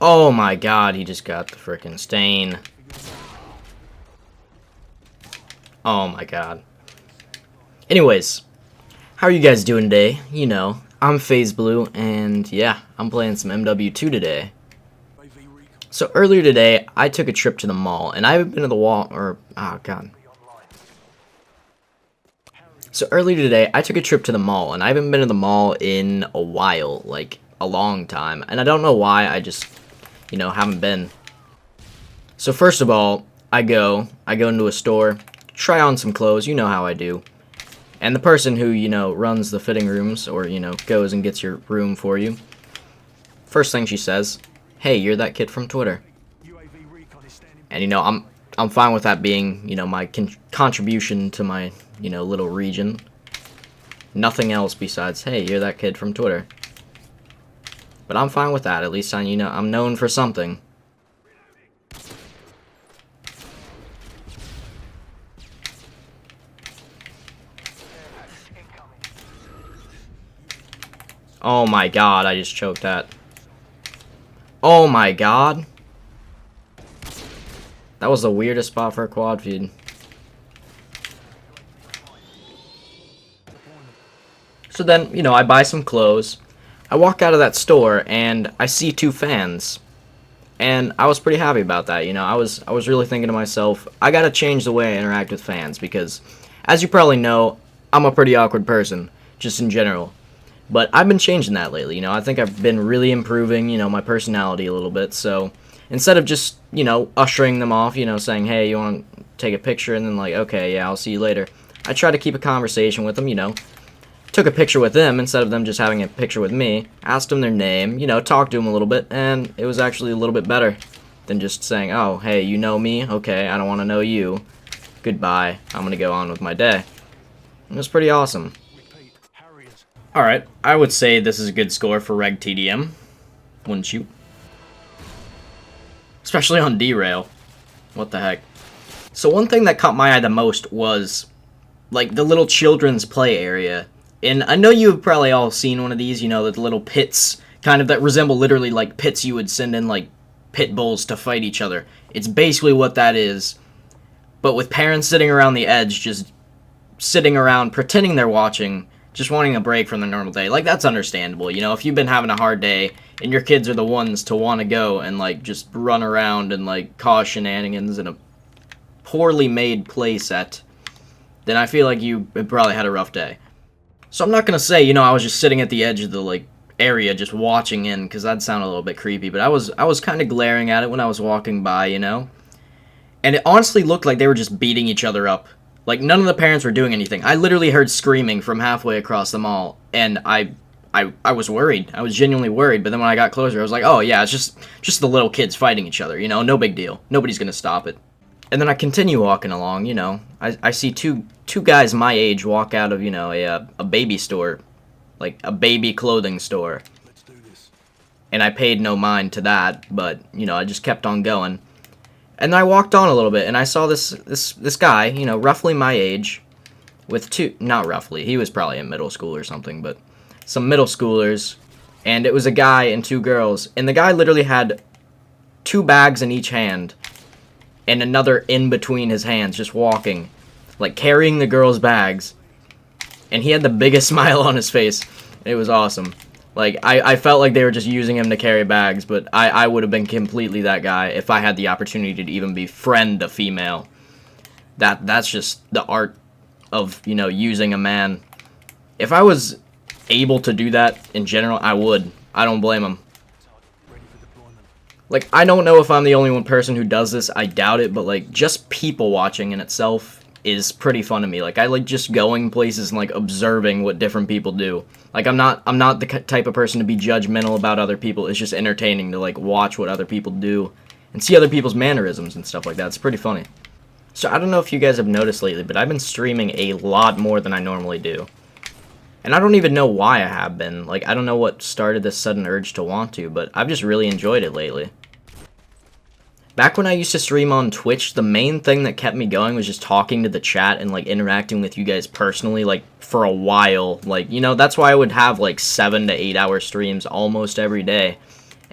Oh my god, he just got the frickin' stain. Oh my god. Anyways, how are you guys doing today? You know, I'm FaZe Bloo, and yeah, I'm playing some MW2 today. So earlier today, I took a trip to the mall, and I haven't been to the wall, or, oh god. So earlier today, I took a trip to the mall, and I haven't been to the mall in a while, like, a long time. And I don't know why, I just, you know, haven't been. So first of all, I go into a store, try on some clothes, you know how I do. And the person who, you know, runs the fitting rooms, or, you know, goes and gets your room for you, first thing she says, "Hey, you're that kid from Twitter." And, you know, I'm fine with that being, you know, my contribution to my, you know, little region. Nothing else besides, "Hey, you're that kid from Twitter." But I'm fine with that. At least you know, I'm known for something. Oh my god, I just choked that. Oh my god. That was the weirdest spot for a quad feed. So then, you know, I buy some clothes. I walk out of that store and I see two fans. And I was pretty happy about that, you know. I was really thinking to myself, I gotta change the way I interact with fans because, as you probably know, I'm a pretty awkward person, just in general. But I've been changing that lately, you know. I think I've been really improving, you know, my personality a little bit. So instead of just, you know, ushering them off, you know, saying, "Hey, you want to take a picture?" and then like, "Okay, yeah, I'll see you later." I try to keep a conversation with them, you know. Took a picture with them instead of them just having a picture with me. Asked them their name, you know, talked to them a little bit, and it was actually a little bit better than just saying, "Oh, hey, you know me? Okay, I don't want to know you. Goodbye. I'm gonna go on with my day." It was pretty awesome. Alright, I would say this is a good score for Reg TDM. Wouldn't you? Especially on derail. What the heck. So one thing that caught my eye the most was, like, the little children's play area. And I know you've probably all seen one of these, you know, the little pits, kind of that resemble literally like pits you would send in, like, pit bulls to fight each other. It's basically what that is, but with parents sitting around the edge, just sitting around, pretending they're watching, just wanting a break from their normal day. Like, that's understandable, you know, if you've been having a hard day, and your kids are the ones to want to go and, like, just run around and, like, cause shenanigans in a poorly made play set, then I feel like you probably had a rough day. So I'm not going to say, you know, I was just sitting at the edge of the, like, area just watching in, because that'd sound a little bit creepy, but I was kind of glaring at it when I was walking by, you know? And it honestly looked like they were just beating each other up. Like, none of the parents were doing anything. I literally heard screaming from halfway across the mall, and I was worried. I was genuinely worried, but then when I got closer, I was like, oh yeah, it's just the little kids fighting each other, you know? No big deal. Nobody's going to stop it. And then I continue walking along, you know. I see two guys my age walk out of, you know, a baby store. Like, a baby clothing store. Let's do this. And I paid no mind to that, but, you know, I just kept on going. And then I walked on a little bit, and I saw this guy, you know, roughly my age, with two, not roughly, he was probably in middle school or something, but some middle schoolers, and it was a guy and two girls, and the guy literally had two bags in each hand, and another in between his hands, just walking, like carrying the girls' bags, and he had the biggest smile on his face. It was awesome. Like, I felt like they were just using him to carry bags, but I would have been completely that guy if I had the opportunity to even befriend a female. That's just the art of, you know, using a man. If I was able to do that in general, I would. I don't blame him. Like, I don't know if I'm the only one person who does this. I doubt it, but, like, just people watching in itself is pretty fun to me. Like, I like just going places and, like, observing what different people do. Like, I'm not the type of person to be judgmental about other people. It's just entertaining to, like, watch what other people do and see other people's mannerisms and stuff like that. It's pretty funny. So, I don't know if you guys have noticed lately, but I've been streaming a lot more than I normally do. And I don't even know why I have been. Like, I don't know what started this sudden urge to want to, but I've just really enjoyed it lately. Back when I used to stream on Twitch, the main thing that kept me going was just talking to the chat and, like, interacting with you guys personally, like, for a while. Like, you know, that's why I would have, like, 7 to 8 hour streams almost every day.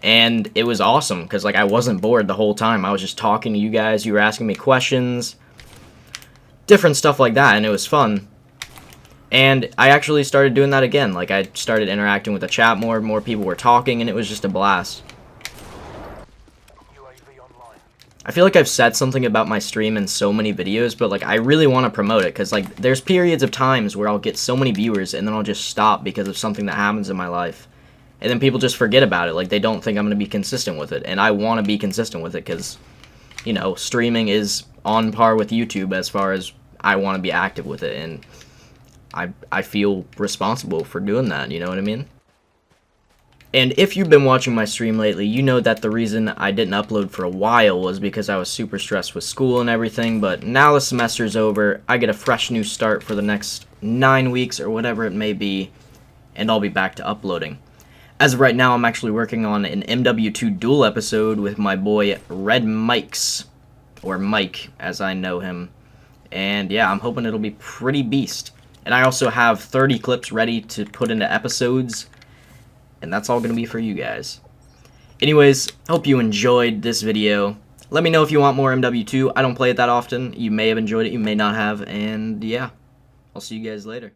And it was awesome, because, like, I wasn't bored the whole time. I was just talking to you guys, you were asking me questions, different stuff like that, and it was fun. And I actually started doing that again. Like, I started interacting with the chat more people were talking, and it was just a blast. I feel like I've said something about my stream in so many videos, but, like, I really want to promote it, because, like, there's periods of times where I'll get so many viewers, and then I'll just stop because of something that happens in my life. And then people just forget about it, like, they don't think I'm going to be consistent with it, and I want to be consistent with it, because, you know, streaming is on par with YouTube as far as I want to be active with it, and I feel responsible for doing that, you know what I mean? And if you've been watching my stream lately, you know that the reason I didn't upload for a while was because I was super stressed with school and everything, but now the semester's over, I get a fresh new start for the next 9 weeks or whatever it may be, and I'll be back to uploading. As of right now, I'm actually working on an MW2 duel episode with my boy Red Mikes, or Mike as I know him, and yeah, I'm hoping it'll be pretty beast. And I also have 30 clips ready to put into episodes, and that's all going to be for you guys. Anyways, hope you enjoyed this video. Let me know if you want more MW2. I don't play it that often. You may have enjoyed it, you may not have, and yeah, I'll see you guys later.